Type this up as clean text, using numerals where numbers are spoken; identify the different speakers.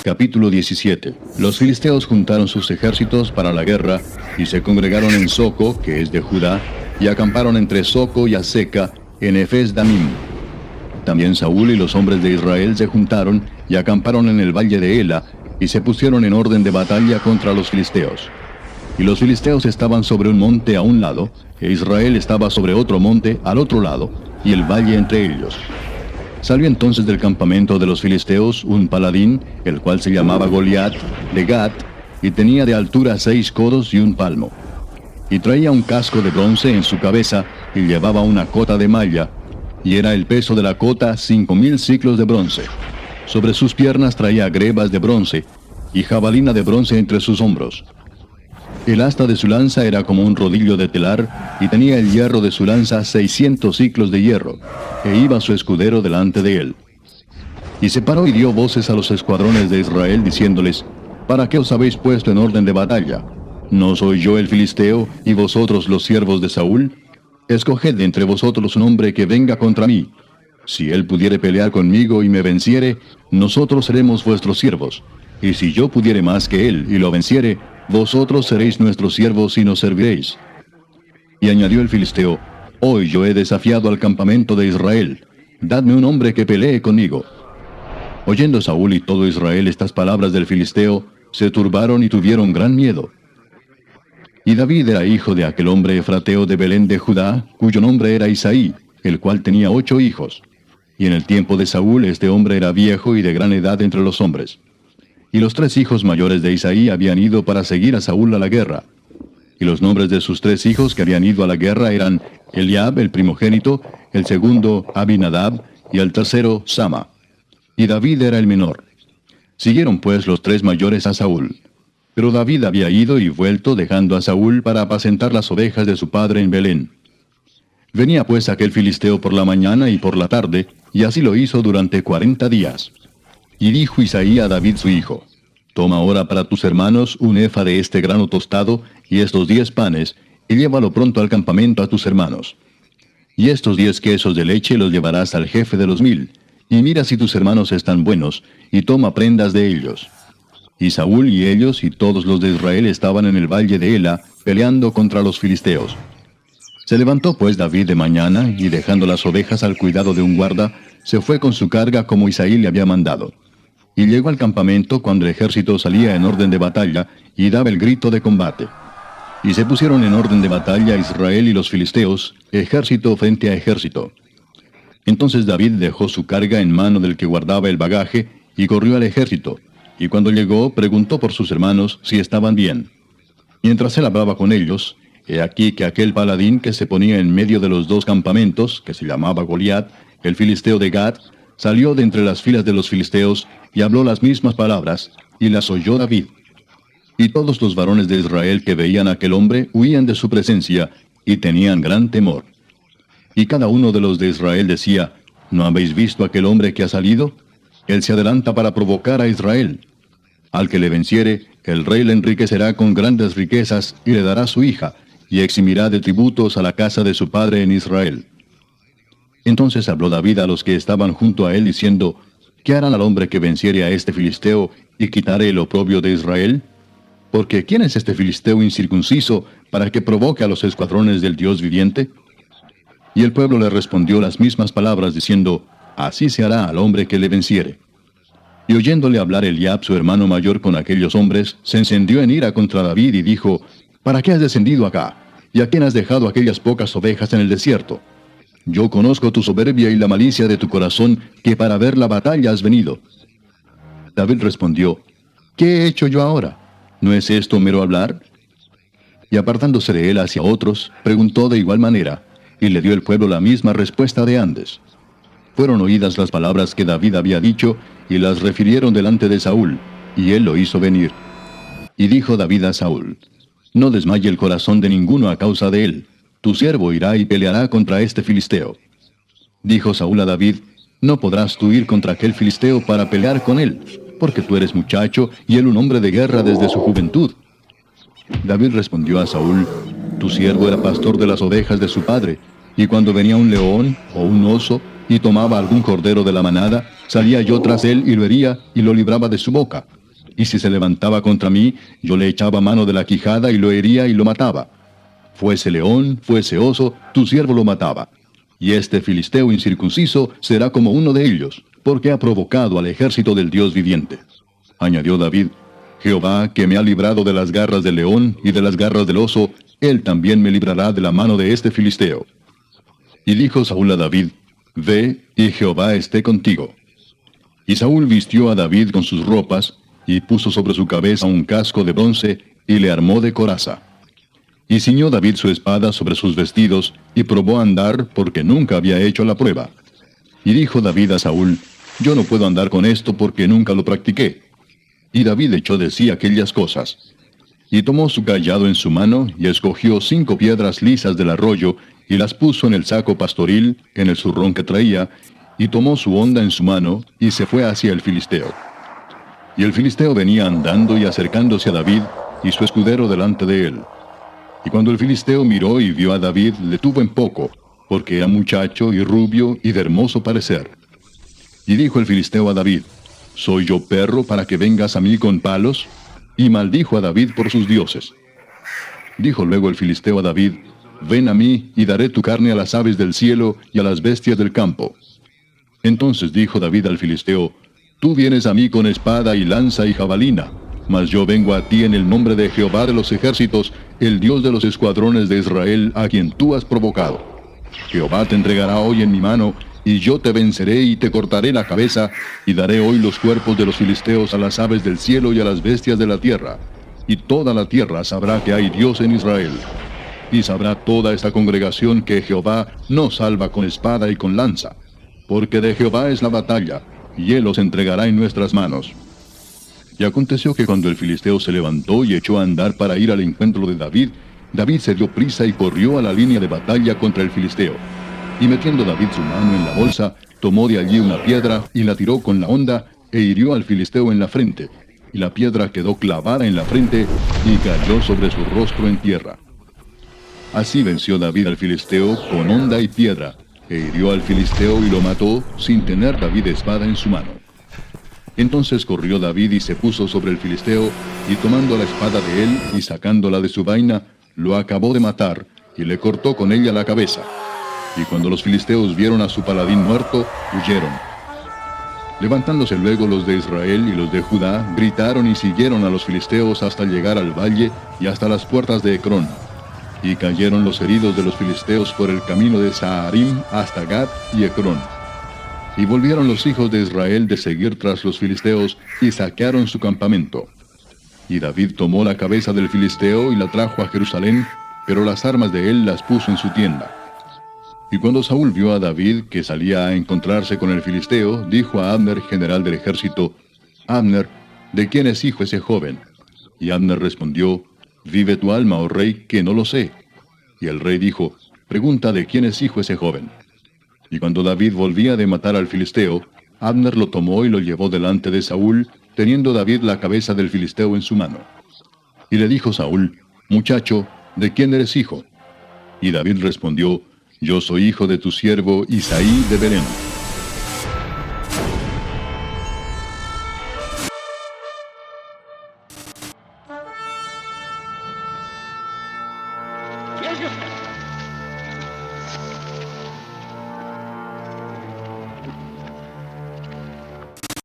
Speaker 1: Capítulo 17. Los filisteos juntaron sus ejércitos para la guerra, y se congregaron en Soco, que es de Judá, y acamparon entre Soco y Azeca, en Efes Damim. También Saúl y los hombres de Israel se juntaron, y acamparon en el valle de Ela, y se pusieron en orden de batalla contra los filisteos. Y los filisteos estaban sobre un monte a un lado, e Israel estaba sobre otro monte al otro lado, y el valle entre ellos. Salió entonces del campamento de los filisteos un paladín, el cual se llamaba Goliat, de Gat, y tenía de altura 6 codos y 1 palmo. Y traía un casco de bronce en su cabeza, y llevaba una cota de malla, y era el peso de la cota 5,000 siclos de bronce. Sobre sus piernas traía grebas de bronce, y jabalina de bronce entre sus hombros. El asta de su lanza era como un rodillo de telar, y tenía el hierro de su lanza 600 siclos de hierro, e iba su escudero delante de él. Y se paró y dio voces a los escuadrones de Israel, diciéndoles: ¿Para qué os habéis puesto en orden de batalla? ¿No soy yo el filisteo, y vosotros los siervos de Saúl? Escoged de entre vosotros un hombre que venga contra mí. Si él pudiere pelear conmigo y me venciere, nosotros seremos vuestros siervos. Y si yo pudiere más que él y lo venciere, vosotros seréis nuestros siervos y nos serviréis. Y añadió el filisteo: Hoy yo he desafiado al campamento de Israel. Dadme un hombre que pelee conmigo. Oyendo Saúl y todo Israel estas palabras del filisteo, se turbaron y tuvieron gran miedo. Y David era hijo de aquel hombre efrateo de Belén de Judá, cuyo nombre era Isaí, el cual tenía 8 hijos. Y en el tiempo de Saúl este hombre era viejo y de gran edad entre los hombres. Y los 3 hijos mayores de Isaí habían ido para seguir a Saúl a la guerra. Y los nombres de sus 3 hijos que habían ido a la guerra eran Eliab, el primogénito, el segundo Abinadab, y el tercero Sama. Y David era el menor. Siguieron pues los 3 mayores a Saúl. Pero David había ido y vuelto, dejando a Saúl para apacentar las ovejas de su padre en Belén. Venía pues aquel filisteo por la mañana y por la tarde, y así lo hizo durante 40 días. Y dijo Isaí a David su hijo: Toma ahora para tus hermanos un efa de este grano tostado y estos 10 panes, y llévalo pronto al campamento a tus hermanos. Y estos 10 quesos de leche los llevarás al jefe de los 1000, y mira si tus hermanos están buenos, y toma prendas de ellos. Y Saúl y ellos y todos los de Israel estaban en el valle de Ela, peleando contra los filisteos. Se levantó pues David de mañana, y dejando las ovejas al cuidado de un guarda, se fue con su carga como Isaí le había mandado. Y llegó al campamento cuando el ejército salía en orden de batalla, y daba el grito de combate. Y se pusieron en orden de batalla Israel y los filisteos, ejército frente a ejército. Entonces David dejó su carga en mano del que guardaba el bagaje, y corrió al ejército, y cuando llegó preguntó por sus hermanos si estaban bien. Mientras él hablaba con ellos, he aquí que aquel paladín que se ponía en medio de los 2 campamentos, que se llamaba Goliat, el filisteo de Gat, salió de entre las filas de los filisteos, y habló las mismas palabras, y las oyó David. Y todos los varones de Israel que veían a aquel hombre huían de su presencia, y tenían gran temor. Y cada uno de los de Israel decía: ¿No habéis visto aquel hombre que ha salido? Él se adelanta para provocar a Israel. Al que le venciere, el rey le enriquecerá con grandes riquezas, y le dará su hija, y eximirá de tributos a la casa de su padre en Israel. Entonces habló David a los que estaban junto a él, diciendo: ¿Qué harán al hombre que venciere a este filisteo, y quitare el oprobio de Israel? Porque ¿quién es este filisteo incircunciso, para que provoque a los escuadrones del Dios viviente? Y el pueblo le respondió las mismas palabras, diciendo: Así se hará al hombre que le venciere. Y oyéndole hablar Eliab, su hermano mayor, con aquellos hombres, se encendió en ira contra David, y dijo: ¿Para qué has descendido acá? ¿Y a quién has dejado aquellas pocas ovejas en el desierto? Yo conozco tu soberbia y la malicia de tu corazón, que para ver la batalla has venido. David respondió: ¿Qué he hecho yo ahora? ¿No es esto mero hablar? Y apartándose de él hacia otros, preguntó de igual manera, y le dio el pueblo la misma respuesta de antes. Fueron oídas las palabras que David había dicho, y las refirieron delante de Saúl, y él lo hizo venir. Y dijo David a Saúl: No desmaye el corazón de ninguno a causa de él. Tu siervo irá y peleará contra este filisteo. Dijo Saúl a David: No podrás tú ir contra aquel filisteo para pelear con él, porque tú eres muchacho, y él un hombre de guerra desde su juventud. David respondió a Saúl: Tu siervo era pastor de las ovejas de su padre, y cuando venía un león o un oso, y tomaba algún cordero de la manada, salía yo tras él y lo hería, y lo libraba de su boca. y si se levantaba contra mí, yo le echaba mano de la quijada y lo hería y lo mataba. Fuese león, fuese oso, tu siervo lo mataba. Y este filisteo incircunciso será como uno de ellos, porque ha provocado al ejército del Dios viviente. Añadió David: Jehová, que me ha librado de las garras del león y de las garras del oso, él también me librará de la mano de este filisteo. Y dijo Saúl a David: Ve, y Jehová esté contigo. Y Saúl vistió a David con sus ropas, y puso sobre su cabeza un casco de bronce, y le armó de coraza. Y ciñó David su espada sobre sus vestidos, y probó a andar, porque nunca había hecho la prueba. Y dijo David a Saúl: Yo no puedo andar con esto, porque nunca lo practiqué. Y David echó de sí aquellas cosas. Y tomó su cayado en su mano, y escogió 5 piedras lisas del arroyo, y las puso en el saco pastoril, en el zurrón que traía, y tomó su honda en su mano, y se fue hacia el filisteo. Y el filisteo venía andando y acercándose a David, y su escudero delante de él. Y cuando el filisteo miró y vio a David, le tuvo en poco, porque era muchacho y rubio y de hermoso parecer. Y dijo el filisteo a David: ¿Soy yo perro para que vengas a mí con palos? Y maldijo a David por sus dioses. Dijo luego el filisteo a David: Ven a mí, y daré tu carne a las aves del cielo y a las bestias del campo. Entonces dijo David al filisteo: Tú vienes a mí con espada y lanza y jabalina, mas yo vengo a ti en el nombre de Jehová de los ejércitos, el Dios de los escuadrones de Israel, a quien tú has provocado. Jehová te entregará hoy en mi mano, y yo te venceré y te cortaré la cabeza, y daré hoy los cuerpos de los filisteos a las aves del cielo y a las bestias de la tierra. Y toda la tierra sabrá que hay Dios en Israel. Y sabrá toda esta congregación que Jehová no salva con espada y con lanza, porque de Jehová es la batalla, y él los entregará en nuestras manos. Y aconteció que cuando el filisteo se levantó y echó a andar para ir al encuentro de David, David se dio prisa y corrió a la línea de batalla contra el filisteo. Y metiendo David su mano en la bolsa, tomó de allí una piedra y la tiró con la honda, e hirió al filisteo en la frente. Y la piedra quedó clavada en la frente, y cayó sobre su rostro en tierra. Así venció David al filisteo con honda y piedra, e hirió al filisteo y lo mató, sin tener David espada en su mano. Entonces corrió David y se puso sobre el filisteo, y tomando la espada de él y sacándola de su vaina, lo acabó de matar, y le cortó con ella la cabeza. Y cuando los filisteos vieron a su paladín muerto, huyeron. Levantándose luego los de Israel y los de Judá, gritaron y siguieron a los filisteos hasta llegar al valle y hasta las puertas de Ecrón. Y cayeron los heridos de los filisteos por el camino de Saharim hasta Gat y Ecrón. Y volvieron los hijos de Israel de seguir tras los filisteos, y saquearon su campamento. Y David tomó la cabeza del filisteo y la trajo a Jerusalén, pero las armas de él las puso en su tienda. Y cuando Saúl vio a David que salía a encontrarse con el filisteo, dijo a Abner, general del ejército: Abner, ¿de quién es hijo ese joven? Y Abner respondió: Vive tu alma, oh rey, que no lo sé. Y el rey dijo: Pregunta de quién es hijo ese joven. Y cuando David volvía de matar al filisteo, Abner lo tomó y lo llevó delante de Saúl, teniendo David la cabeza del filisteo en su mano. Y le dijo Saúl: Muchacho, ¿de quién eres hijo? Y David respondió: Yo soy hijo de tu siervo Isaí de Belén.